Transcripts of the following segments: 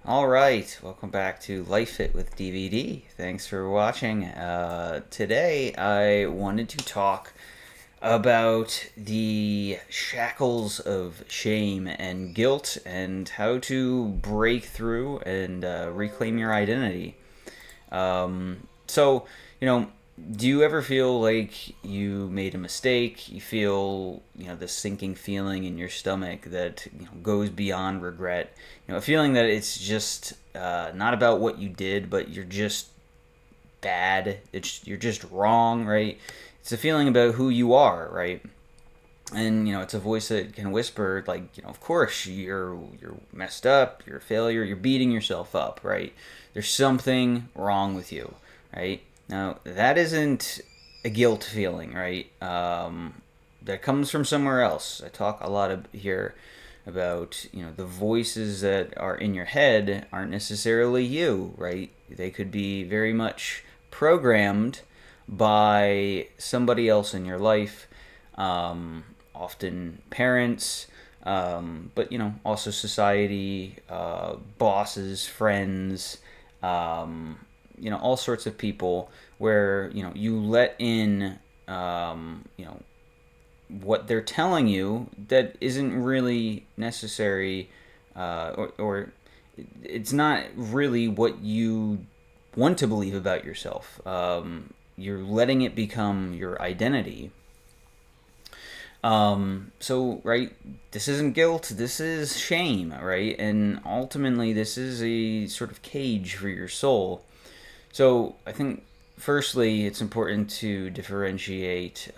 All right, welcome back to Life Fit with DVD. Thanks for watching. Today, I wanted to talk about the shackles of shame and guilt and how to break through and reclaim your identity. So, you know, do you ever feel like you made a mistake? You feel, this sinking feeling in your stomach that goes beyond regret. A feeling that it's just not about what you did, but you're just bad. You're just wrong, right? It's a feeling about who you are, right? And it's a voice that can whisper like, of course you're messed up, you're a failure, you're beating yourself up, right? There's something wrong with you, right? Now that isn't a guilt feeling, right? That comes from somewhere else. I talk a lot here about the voices that are in your head aren't necessarily you, right? They could be very much programmed by somebody else in your life, often parents, but also society, bosses, friends, all sorts of people where you let in what they're telling you that isn't really necessary, or it's not really what you want to believe about yourself. You're letting it become your identity. So, right, this isn't guilt, this is shame, right? And ultimately, this is a sort of cage for your soul. So, I think firstly, it's important to differentiate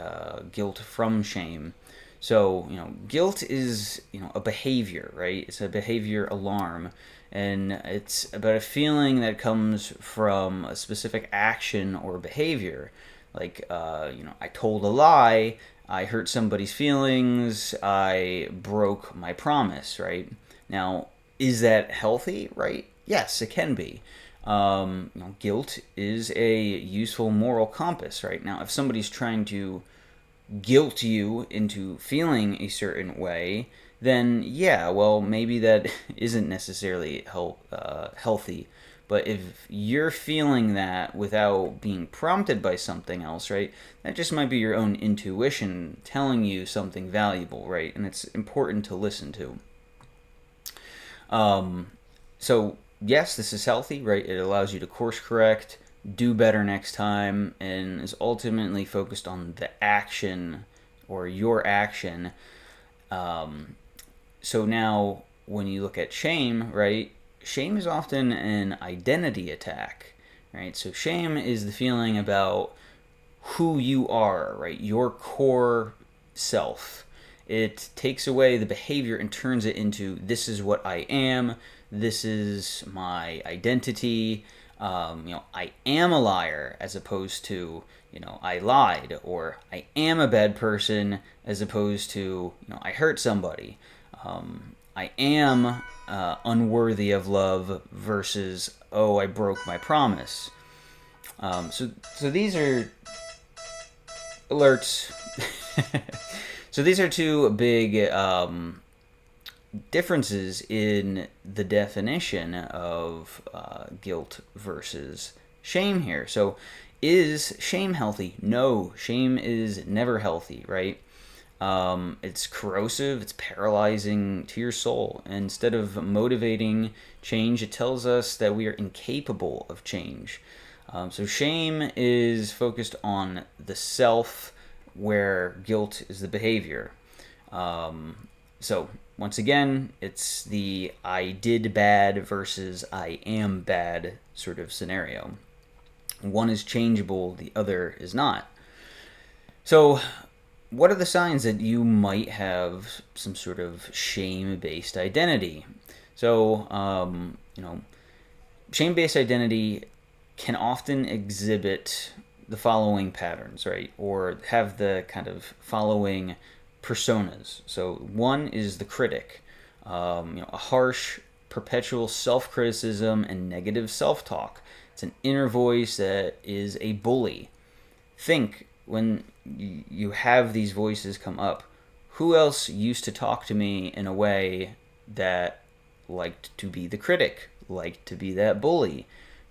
guilt from shame. So, guilt is, a behavior, right? It's a behavior alarm. And it's about a feeling that comes from a specific action or behavior. Like, I told a lie, I hurt somebody's feelings, I broke my promise, right? Now, is that healthy, right? Yes, it can be. Guilt is a useful moral compass, right? Now, if somebody's trying to guilt you into feeling a certain way, then yeah, well, maybe that isn't necessarily healthy. But if you're feeling that without being prompted by something else, right, that just might be your own intuition telling you something valuable, right? And it's important to listen to. So yes, this is healthy, right? It allows you to course correct, do better next time, and is ultimately focused on the action or your action. So now, when you look at shame, right? Shame is often an identity attack, right? So shame is the feeling about who you are, right? Your core self. It takes away the behavior and turns it into this is what I am, this is my identity. I am a liar as opposed to, I lied, or I am a bad person as opposed to, I hurt somebody. I am unworthy of love versus, oh, I broke my promise. So these are alerts. So these are two big differences in the definition of guilt versus shame here. So, is shame healthy? No, shame is never healthy, right? It's corrosive, it's paralyzing to your soul. Instead of motivating change, it tells us that we are incapable of change. So, shame is focused on the self, where guilt is the behavior. So, once again, it's the I did bad versus I am bad sort of scenario. One is changeable, the other is not. So, what are the signs that you might have some sort of shame based identity? So, shame based identity can often exhibit the following patterns, right? Or have the kind of following personas. So one is the critic, a harsh, perpetual self-criticism and negative self-talk. It's an inner voice that is a bully. Think when you have these voices come up, who else used to talk to me in a way that liked to be the critic? like to be that bully,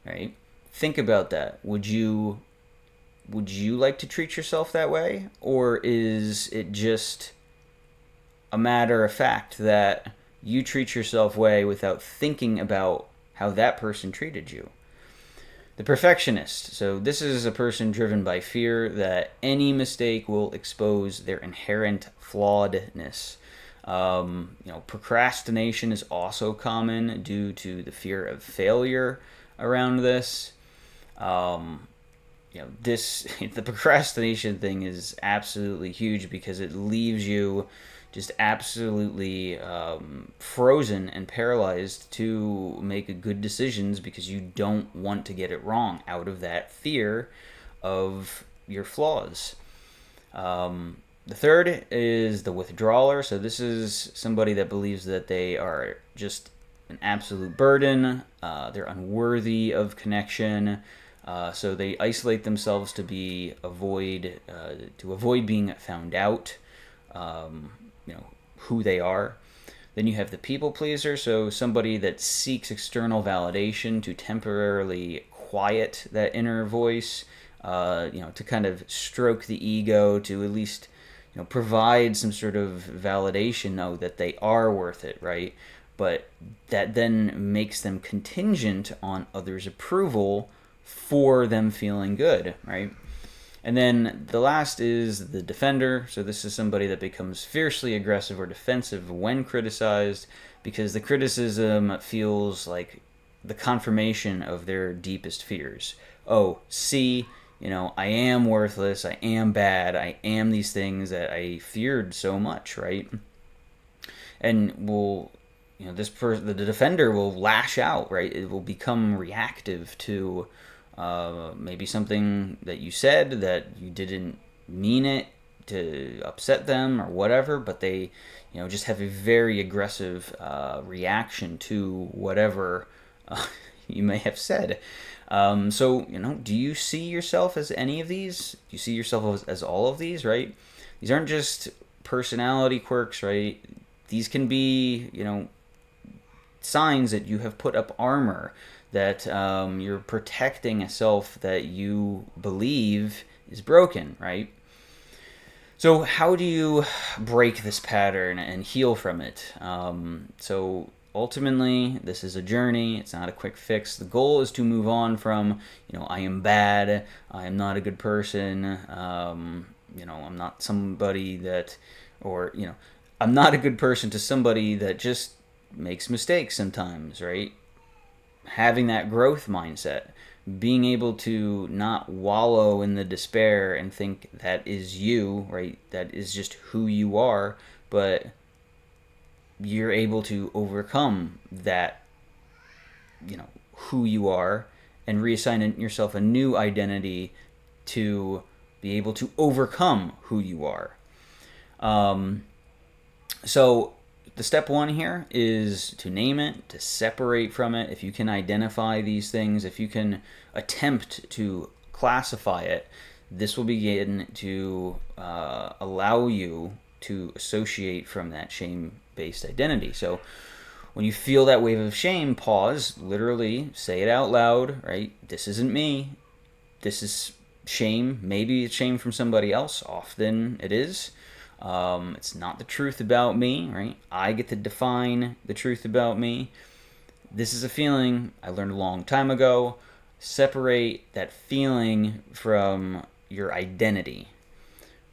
right? Think about that. Would you like to treat yourself that way, or is it just a matter of fact that you treat yourself way without thinking about how that person treated you? The perfectionist. So this is a person driven by fear that any mistake will expose their inherent flawedness. Procrastination is also common due to the fear of failure around this. This the procrastination thing is absolutely huge because it leaves you just absolutely frozen and paralyzed to make good decisions because you don't want to get it wrong out of that fear of your flaws. The third is the withdrawer. So this is somebody that believes that they are just an absolute burden. They're unworthy of connection. So they isolate themselves to avoid being found out. Who they are. Then you have the people pleaser, so somebody that seeks external validation to temporarily quiet that inner voice, to kind of stroke the ego, to at least provide some sort of validation, that they are worth it, right? But that then makes them contingent on others' approval for them feeling good, right? And then the last is the defender. So this is somebody that becomes fiercely aggressive or defensive when criticized because the criticism feels like the confirmation of their deepest fears. Oh, see, I am worthless, I am bad, I am these things that I feared so much, right? And the defender will lash out, right? It will become reactive to maybe something that you said that you didn't mean it to upset them or whatever, but they, just have a very aggressive reaction to whatever you may have said. Do you see yourself as any of these? Do you see yourself as all of these, right? These aren't just personality quirks, right? These can be, signs that you have put up armor, that you're protecting a self that you believe is broken, right? So how do you break this pattern and heal from it? So ultimately, this is a journey. It's not a quick fix. The goal is to move on from, I am bad, I am not a good person, I'm not somebody that, or, I'm not a good person to somebody that just makes mistakes sometimes, right? Having that growth mindset, being able to not wallow in the despair and think that is you, right? That is just who you are, but you're able to overcome that, who you are, and reassign yourself a new identity to be able to overcome who you are. So the step one here is to name it, to separate from it. If you can identify these things, if you can attempt to classify it, this will begin to allow you to associate from that shame-based identity. So when you feel that wave of shame, pause, literally say it out loud, right? This isn't me. This is shame. Maybe it's shame from somebody else. Often it is. It's not the truth about me, right? I get to define the truth about me. This is a feeling I learned a long time ago. Separate that feeling from your identity.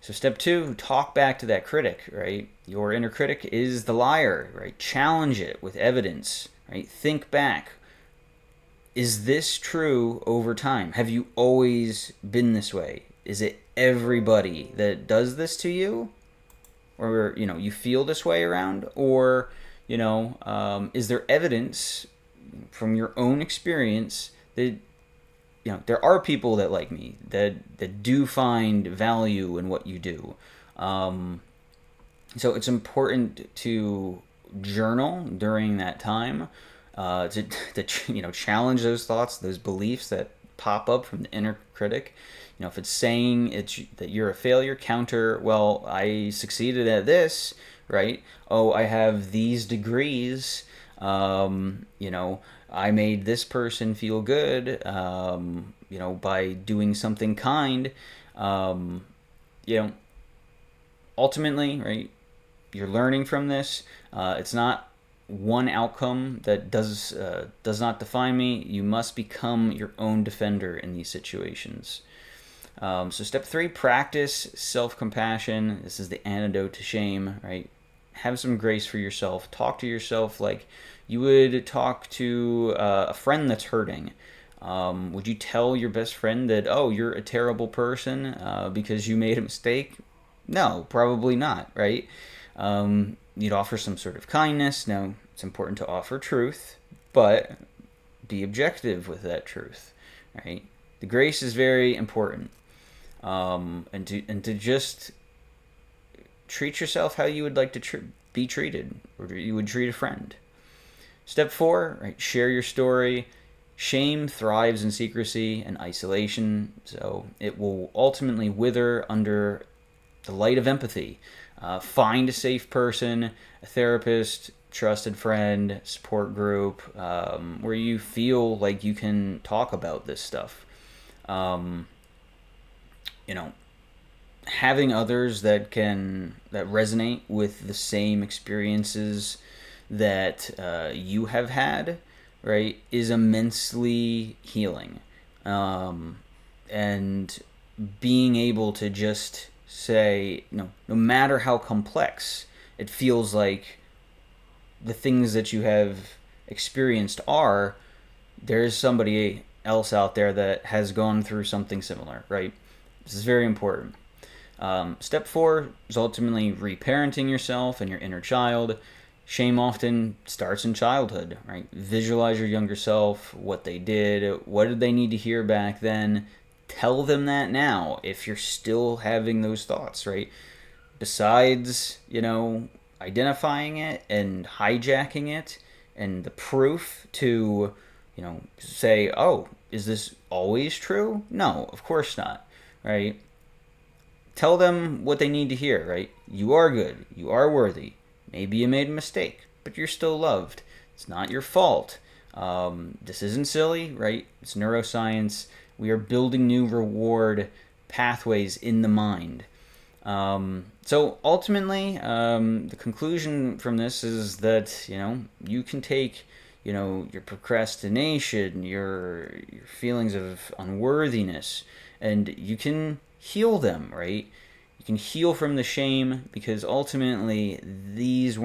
So step two, talk back to that critic, right? Your inner critic is the liar, right? Challenge it with evidence, right? Think back. Is this true over time? Have you always been this way? Is it everybody that does this to you? Or, you feel this way around? Or, is there evidence from your own experience that, there are people that like me, that do find value in what you do. So it's important to journal during that time, to challenge those thoughts, those beliefs that pop up from the inner critic. If it's saying that you're a failure, counter, well, I succeeded at this, right? Oh, I have these degrees. You know, I made this person feel good, you know, by doing something kind. Um, you know, ultimately, right, you're learning from this. It's not one outcome that does not define me. You must become your own defender in these situations. So step three, practice self-compassion. This is the antidote to shame, right? Have some grace for yourself. Talk to yourself like you would talk to a friend that's hurting. Would you tell your best friend that, oh, you're a terrible person because you made a mistake? No, probably not, right? You'd offer some sort of kindness. Now, it's important to offer truth, but be objective with that truth, right? The grace is very important, and to just treat yourself how you would like to be treated, or you would treat a friend. Step four, right? Share your story. Shame thrives in secrecy and isolation, so it will ultimately wither under the light of empathy. Find a safe person, a therapist, trusted friend, support group, where you feel like you can talk about this stuff. Um, you know, having others that resonate with the same experiences that you have had, right, is immensely healing. Um, and being able to just say, no matter how complex it feels like the things that you have experienced are, there is somebody else out there that has gone through something similar, right? This is very important. Step four is ultimately reparenting yourself and your inner child. Shame often starts in childhood, right? Visualize your younger self, what they did, what did they need to hear back then. Tell them that now if you're still having those thoughts, right? Besides, identifying it and hijacking it and the proof to, say, oh, is this always true? No, of course not, right? Tell them what they need to hear, right? You are good. You are worthy. Maybe you made a mistake, but you're still loved. It's not your fault. This isn't silly, right? It's neuroscience. We are building new reward pathways in the mind. So ultimately, the conclusion from this is that you can take your procrastination, your feelings of unworthiness, and you can heal them, right? You can heal from the shame because ultimately this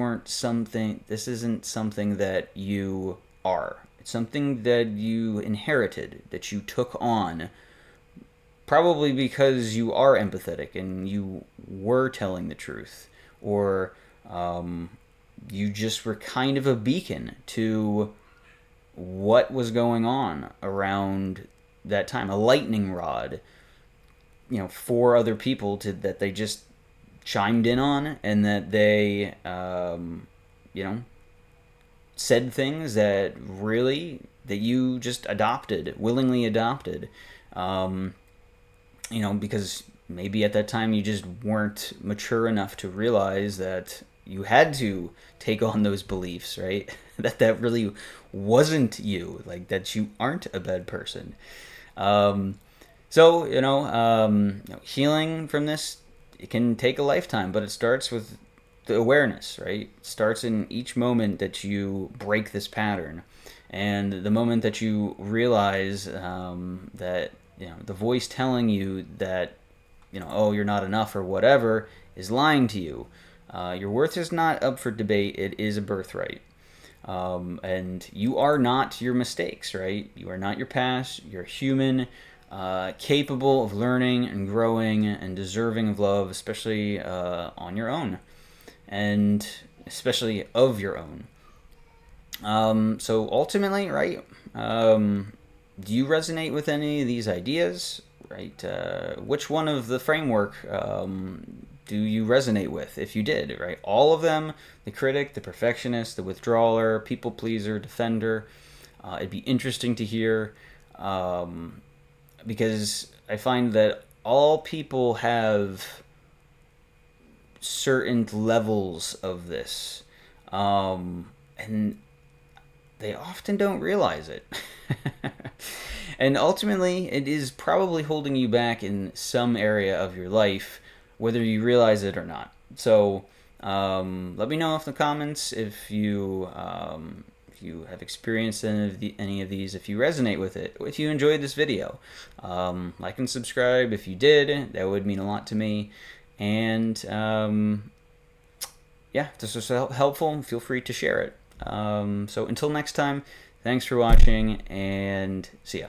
isn't something that you are. It's something that you inherited, that you took on, probably because you are empathetic and you were telling the truth, or you just were kind of a beacon to what was going on around that time, a lightning rod, for other people that they just chimed in on, and that they, said things that you just willingly adopted, because maybe at that time you just weren't mature enough to realize that you had to take on those beliefs, right? that really wasn't you, like that you aren't a bad person. So, healing from this, it can take a lifetime, but it starts with the awareness, right? It starts in each moment that you break this pattern. And the moment that you realize that, the voice telling you that, oh, you're not enough or whatever, is lying to you. Your worth is not up for debate. It is a birthright. And you are not your mistakes, right? You are not your past. You're human, capable of learning and growing and deserving of love, especially on your own, and especially of your own. So ultimately, right, do you resonate with any of these ideas, right? Which one of the framework do you resonate with, if you did, right? All of them: the critic, the perfectionist, the withdrawer, people pleaser, defender. It'd be interesting to hear, because I find that all people have certain levels of this. And they often don't realize it. And ultimately, it is probably holding you back in some area of your life, whether you realize it or not. So, let me know in the comments if you have experienced any of these, if you resonate with it, if you enjoyed this video. Like and subscribe if you did. That would mean a lot to me. And yeah, if this was helpful, feel free to share it. So until next time, thanks for watching, and see ya.